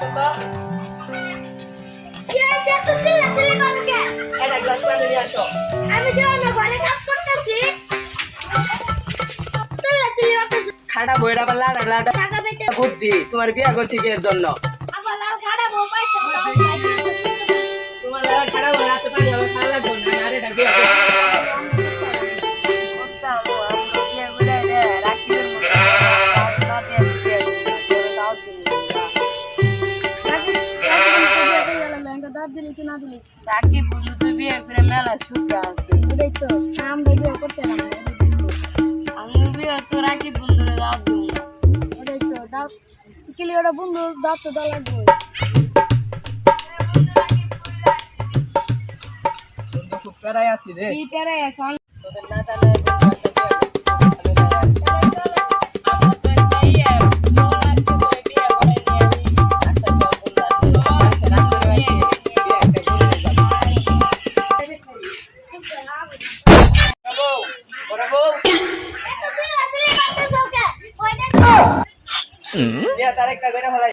আসো তো কি হয়েছে এত চিল্লাচিল্লি করো কেন? একটা গ্লাস পানি নিয়ে আসো আমি যে অন্য ঘরে কাজ করতেছি চিল্লাচিল্লি করতেছি খাটা বইটা আবার লাড়া লাড়া টাকা দিতে বুদ্ধি তোমার বিয়া করছি কি এর জন্য আবার লাল খাড়া বউ পাইছে তোমার লাগা খাটা বই রাতে পানি হবে খাওয়া লাগবে না আরে এটা বিয়া তাকে বললো তুই বিয়ে করে মেলা সুখে আসবে আমি বিয়ে তো রাখি বন্ধুরে দাও দিই বন্ধু দাঁত তো লাগবে খুব প্যারাই আছি রে এইটারে এখন তোদের না জানে বিয়া তার একটা বেড়া ফেলাই